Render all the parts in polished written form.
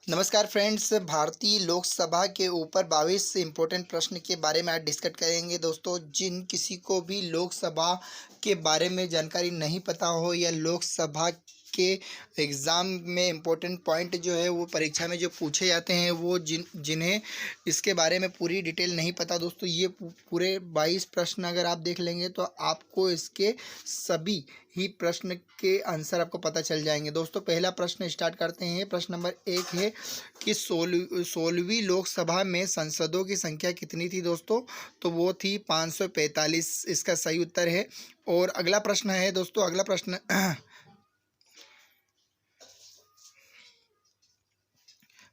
नमस्कार फ्रेंड्स, भारतीय लोकसभा के ऊपर 22 इम्पोर्टेंट प्रश्न के बारे में आज डिस्कस करेंगे दोस्तों। जिन किसी को भी लोकसभा के बारे में जानकारी नहीं पता हो या लोकसभा के एग्ज़ाम में इम्पोर्टेंट पॉइंट जो है वो परीक्षा में जो पूछे जाते हैं वो जिन्हें इसके बारे में पूरी डिटेल नहीं पता दोस्तों, ये पूरे 22 प्रश्न अगर आप देख लेंगे तो आपको इसके सभी ही प्रश्न के आंसर आपको पता चल जाएंगे दोस्तों। पहला प्रश्न स्टार्ट करते हैं। प्रश्न नंबर 1 है कि 16वीं लोकसभा में सांसदों की संख्या कितनी थी दोस्तों? तो वो थी 545, इसका सही उत्तर है। और अगला प्रश्न है दोस्तों, अगला प्रश्न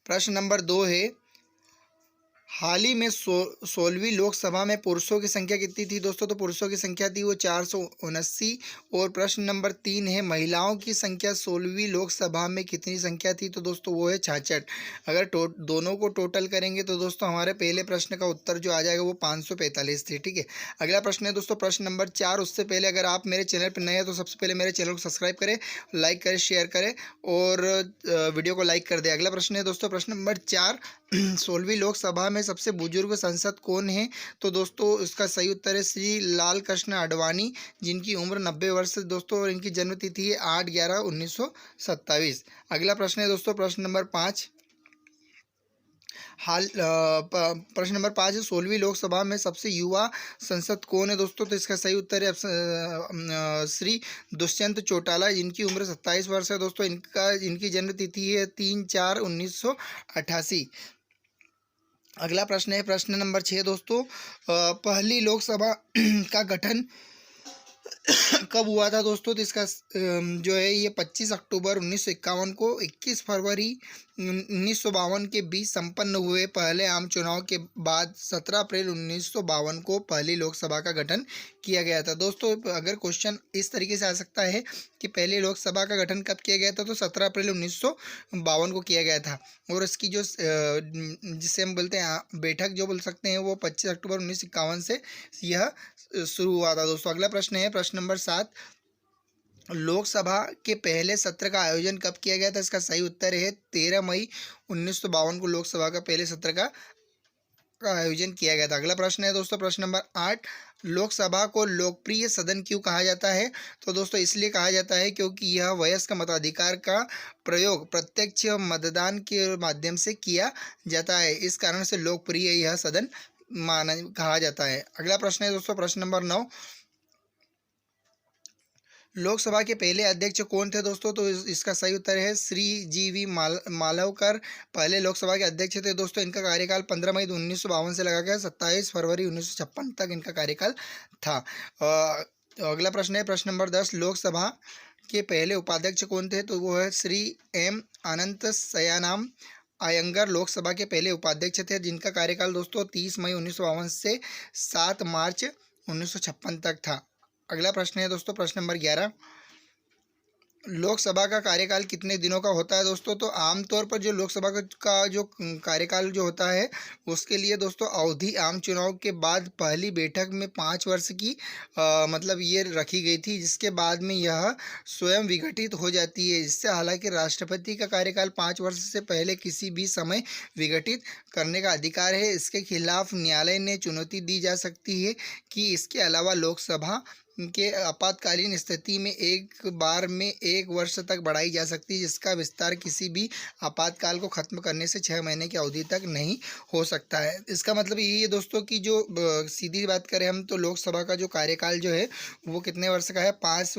प्रश्न नंबर 2 है, हाल ही में 16वीं लोकसभा में पुरुषों की संख्या कितनी थी दोस्तों? तो पुरुषों की संख्या थी वो 479। और प्रश्न नंबर 3 है, महिलाओं की संख्या 16वीं लोकसभा में कितनी संख्या थी? तो दोस्तों वो है 66। अगर दोनों को टोटल करेंगे तो दोस्तों हमारे पहले प्रश्न का उत्तर जो आ जाएगा वो 545 थी। ठीक है, अगला प्रश्न है दोस्तों प्रश्न नंबर 4। उससे पहले अगर आप मेरे चैनल पर नए हैं तो सबसे पहले मेरे चैनल को सब्सक्राइब करें, लाइक करें, शेयर करें और वीडियो को लाइक कर दें। अगला प्रश्न है दोस्तों प्रश्न नंबर 4, 16वीं लोकसभा में सबसे बुजुर्ग सांसद कौन है? तो दोस्तों इसका सही उत्तर है श्री लाल कृष्ण आडवाणी, जिनकी उम्र 90 वर्ष है दोस्तों और इनकी जन्म तिथि है 8/11/1927। अगला प्रश्न है दोस्तों प्रश्न नंबर 5। प्रश्न नंबर 5 है, 16वीं लोकसभा में सबसे युवा संसद कौन है दोस्तों? तो इसका सही उत्तर है श्री दुष्यंत चौटाला, जिनकी उम्र 27 वर्ष है दोस्तों। इनकी जन्म तिथि है 3/4/1988। अगला प्रश्न है प्रश्न नंबर 6 दोस्तों, पहली लोकसभा का गठन कब हुआ था दोस्तों? तो इसका जो है ये 25 अक्टूबर 1951 को 21 फरवरी 1952 के बीच संपन्न हुए पहले आम चुनाव के बाद 17 अप्रैल 1952 को पहली लोकसभा का गठन किया गया था दोस्तों। अगर क्वेश्चन इस तरीके से आ सकता है कि पहली लोकसभा का गठन कब किया गया था, तो 17 अप्रैल 1952 को किया गया था। और इसकी जो जिसे हम बोलते हैं बैठक जो बोल सकते हैं वो 25 अक्टूबर 1951 से यह शुरू हुआ था दोस्तों। अगला प्रश्न है प्रश्न नंबर 7, लोकसभा के पहले सत्र का आयोजन कब किया गया था? इसका सही उत्तर है 13 मई 1952 को लोकसभा का पहले सत्र का आयोजन किया गया था। अगला प्रश्न है दोस्तों प्रश्न नंबर 8, लोकसभा को लोकप्रिय सदन क्यों कहा जाता है? तो दोस्तों इसलिए कहा जाता है क्योंकि यह वयस्क मताधिकार का प्रयोग प्रत्यक्ष मतदान के माध्यम से किया जाता है, इस कारण से लोकप्रिय यह सदन कहा जाता है। अगला प्रश्न है दोस्तों प्रश्न नंबर 9, लोकसभा के पहले अध्यक्ष कौन थे दोस्तों? तो इसका सही उत्तर है श्री जी.वी. मालवकर पहले लोकसभा के अध्यक्ष थे दोस्तों। इनका कार्यकाल 15 मई 1952 से लगा गया 27 फरवरी 1956 तक इनका कार्यकाल था। अगला प्रश्न है प्रश्न नंबर 10, लोकसभा के पहले उपाध्यक्ष कौन थे? तो वो है श्री एम अनंत सयानाम अयंगर लोकसभा के पहले उपाध्यक्ष थे, जिनका कार्यकाल दोस्तों 30 मई 1952 से 7 मार्च 1956 तक था। अगला प्रश्न है दोस्तों प्रश्न नंबर 11, लोकसभा का कार्यकाल कितने दिनों का होता है दोस्तों? तो आमतौर पर जो लोकसभा का जो कार्यकाल जो होता है उसके लिए दोस्तों अवधि आम चुनाव के बाद पहली बैठक में 5 वर्ष की मतलब ये रखी गई थी, जिसके बाद में यह स्वयं विघटित हो जाती है। इससे हालांकि राष्ट्रपति का कार्यकाल 5 वर्ष से पहले किसी भी समय विघटित करने का अधिकार है। इसके खिलाफ न्यायालय ने चुनौती दी जा सकती है कि इसके अलावा लोकसभा के आपातकालीन स्थिति में एक बार में 1 वर्ष तक बढ़ाई जा सकती है, जिसका विस्तार किसी भी आपातकाल को ख़त्म करने से 6 महीने की अवधि तक नहीं हो सकता है। इसका मतलब यही है दोस्तों कि जो सीधी बात करें हम तो लोकसभा का जो कार्यकाल जो है वो कितने वर्ष का है? 5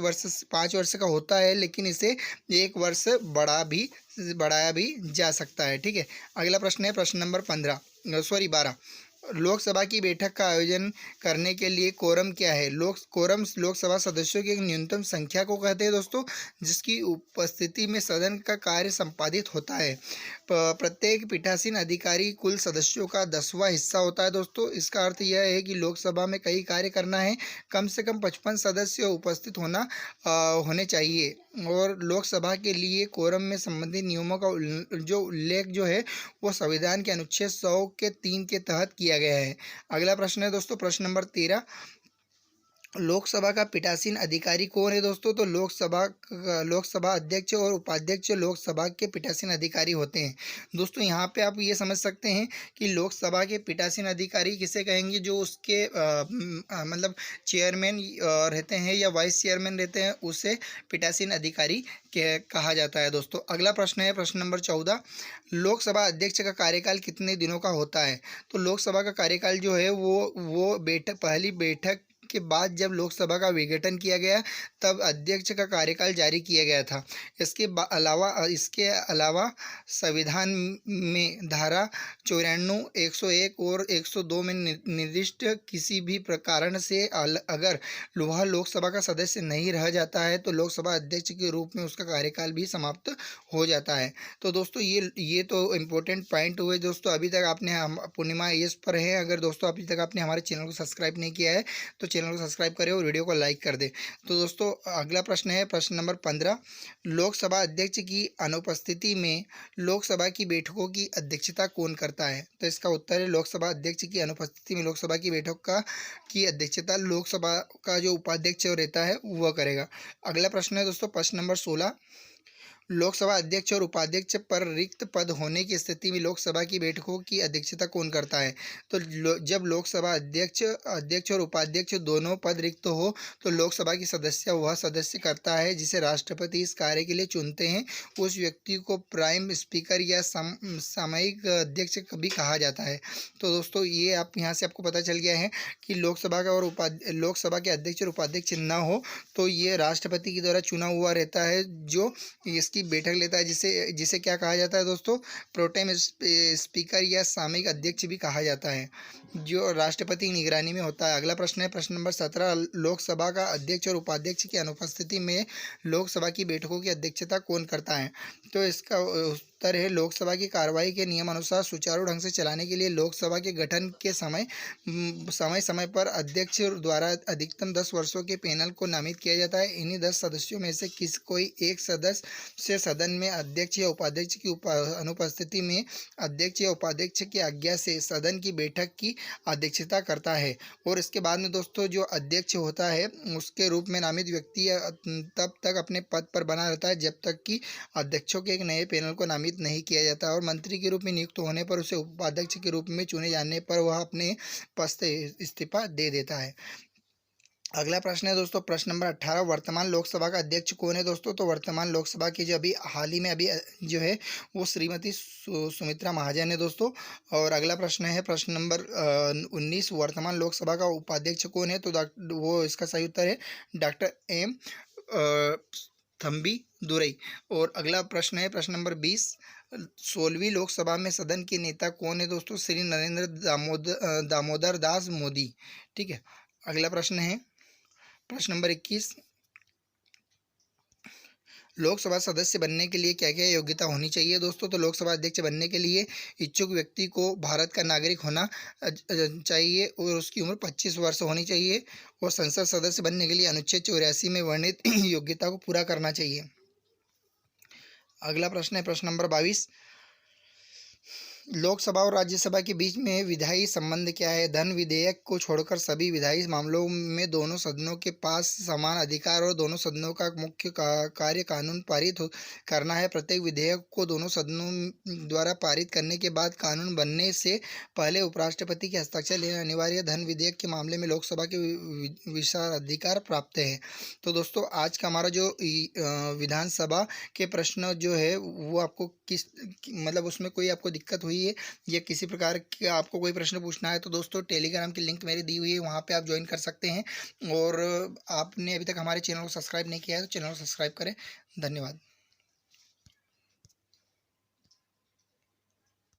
वर्ष का होता है, लेकिन इसे 1 वर्ष बढ़ाया भी जा सकता है। ठीक है, अगला प्रश्न है प्रश्न नंबर 12, लोकसभा की बैठक का आयोजन करने के लिए कोरम क्या है? कोरम लोकसभा सदस्यों की एक न्यूनतम संख्या को कहते हैं दोस्तों, जिसकी उपस्थिति में सदन का कार्य संपादित होता है। प्रत्येक पीठासीन अधिकारी कुल सदस्यों का 10वां हिस्सा होता है दोस्तों। इसका अर्थ यह है कि लोकसभा में कई कार्य करना है, कम से कम 55 सदस्य उपस्थित होने चाहिए। और लोकसभा के लिए कोरम में संबंधित नियमों का जो उल्लेख जो है वो संविधान के अनुच्छेद 100 के 3 के तहत किया गया है। अगला प्रश्न है दोस्तों प्रश्न नंबर 13, लोकसभा का पीठासीन अधिकारी कौन है दोस्तों? तो लोकसभा अध्यक्ष और उपाध्यक्ष लोकसभा के पीठासीन अधिकारी होते हैं। दोस्तों यहाँ पे आप ये समझ सकते हैं कि लोकसभा के पीठासीन अधिकारी किसे कहेंगे? जो उसके मतलब चेयरमैन रहते हैं या वाइस चेयरमैन रहते हैं, उसे पीठासीन अधिकारी कहा जाता है। दोस्तों अगला प्रश्न है प्रश्न नंबर 14। लोकसभा अध्यक्ष का कार्यकाल कितने दिनों का होता है? तो लोकसभा का कार्यकाल जो है वो पहली बैठक के बाद जब लोकसभा का विघटन किया गया तब अध्यक्ष का कार्यकाल जारी किया गया था। इसके अलावा संविधान में धारा 94, 101 और 102 में निर्दिष्ट किसी भी कारण से अगर वह लोकसभा का सदस्य नहीं रह जाता है तो लोकसभा अध्यक्ष के रूप में उसका कार्यकाल भी समाप्त हो जाता है। तो दोस्तों ये तो इम्पोर्टेंट पॉइंट हुए दोस्तों। अभी तक आपने पूर्णिमा IAS पर है, अगर दोस्तों अभी तक आपने हमारे चैनल को सब्सक्राइब नहीं किया है तो चैनल को सब्सक्राइब करें और वीडियो को लाइक कर दें। तो दोस्तों अगला प्रश्न है प्रश्न नंबर 15। लोकसभा अध्यक्ष की अनुपस्थिति में लोकसभा की बैठकों की अध्यक्षता कौन करता है? तो इसका उत्तर है लोकसभा अध्यक्ष की अनुपस्थिति में लोकसभा की बैठक की अध्यक्षता लोकसभा का जो उपाध्यक्ष रहता है वह करेगा। अगला प्रश्न है दोस्तों प्रश्न नंबर 16। लोकसभा अध्यक्ष और उपाध्यक्ष पर रिक्त पद होने की स्थिति में लोकसभा की बैठकों की अध्यक्षता कौन करता है? तो जब लोकसभा अध्यक्ष और उपाध्यक्ष दोनों पद रिक्त हो तो लोकसभा की सदस्य वह सदस्य करता है जिसे राष्ट्रपति इस कार्य के लिए चुनते हैं। उस व्यक्ति को प्राइम स्पीकर या सामयिक अध्यक्ष भी कहा जाता है। तो दोस्तों ये यहाँ से आपको पता चल गया है कि लोकसभा का और लोकसभा के अध्यक्ष और उपाध्यक्ष न हो तो ये राष्ट्रपति के द्वारा चुना हुआ रहता है जो इसकी बैठक लेता है, जिसे क्या कहा जाता है दोस्तों? प्रोटेम स्पीकर या सामयिक अध्यक्ष भी कहा जाता है, जो राष्ट्रपति की निगरानी में होता है। अगला प्रश्न है प्रश्न नंबर 17। लोकसभा का अध्यक्ष और उपाध्यक्ष की अनुपस्थिति में लोकसभा की बैठकों की अध्यक्षता कौन करता है? तो इसका उत्तर है लोकसभा की कार्रवाई के नियमानुसार सुचारू ढंग से चलाने के लिए लोकसभा के गठन के समय पर अध्यक्ष द्वारा अधिकतम 10 वर्षों के पैनल को नामित किया जाता है। इन्हीं 10 सदस्यों में से कोई एक सदस्य सदन में अध्यक्ष या उपाध्यक्ष की अनुपस्थिति में अध्यक्ष या उपाध्यक्ष की आज्ञा से सदन की बैठक की अध्यक्षता करता है। और इसके बाद में दोस्तों जो अध्यक्ष होता है उसके रूप में नामित व्यक्ति तब तक अपने पद पर बना रहता है जब तक कि अध्यक्षों के एक नए पैनल को नामित नहीं किया जाता और मंत्री के रूप में नियुक्त होने पर उसे उपाध्यक्ष के रूप में चुने जाने पर वह अपने पद से इस्तीफा दे देता है। अगला प्रश्न है दोस्तों प्रश्न नंबर 18। वर्तमान लोकसभा का अध्यक्ष कौन है दोस्तों? तो वर्तमान लोकसभा की जो हाल ही में जो है वो श्रीमती सुमित्रा महाजन है दोस्तों। और अगला प्रश्न है प्रश्न नंबर 19। वर्तमान लोकसभा का उपाध्यक्ष कौन है? तो वो इसका सही उत्तर है डॉक्टर M थम्बी दुरई। और अगला प्रश्न है प्रश्न नंबर 20। 16वीं लोकसभा में सदन के नेता कौन है दोस्तों? श्री नरेंद्र दामोदर दास मोदी। ठीक है। अगला प्रश्न है प्रश्न नंबर 21। लोकसभा सदस्य बनने के लिए क्या क्या योग्यता होनी चाहिए दोस्तों? तो लोकसभा अध्यक्ष बनने के लिए इच्छुक व्यक्ति को भारत का नागरिक होना चाहिए और उसकी उम्र 25 वर्ष होनी चाहिए और संसद सदस्य बनने के लिए अनुच्छेद 84 में वर्णित योग्यता को पूरा करना चाहिए। अगला प्रश्न है प्रश्न नंबर 22। लोकसभा और राज्यसभा के बीच में विधायी संबंध क्या है? धन विधेयक को छोड़कर सभी विधायी मामलों में दोनों सदनों के पास समान अधिकार और दोनों सदनों का मुख्य कार्य कानून पारित करना है। प्रत्येक विधेयक को दोनों सदनों द्वारा पारित करने के बाद कानून बनने से पहले उपराष्ट्रपति के हस्ताक्षर लेना अनिवार्य। धन विधेयक के मामले में लोकसभा के विशेषाधिकार प्राप्त है। तो दोस्तों आज का हमारा जो विधानसभा के प्रश्न जो है वो आपको मतलब उसमें कोई आपको दिक्कत हुई है या किसी प्रकार का आपको कोई प्रश्न पूछना है तो दोस्तों टेलीग्राम की लिंक मेरी दी हुई है, वहाँ पे आप ज्वाइन कर सकते हैं। और आपने अभी तक हमारे चैनल को सब्सक्राइब नहीं किया है तो चैनल को सब्सक्राइब करें। धन्यवाद।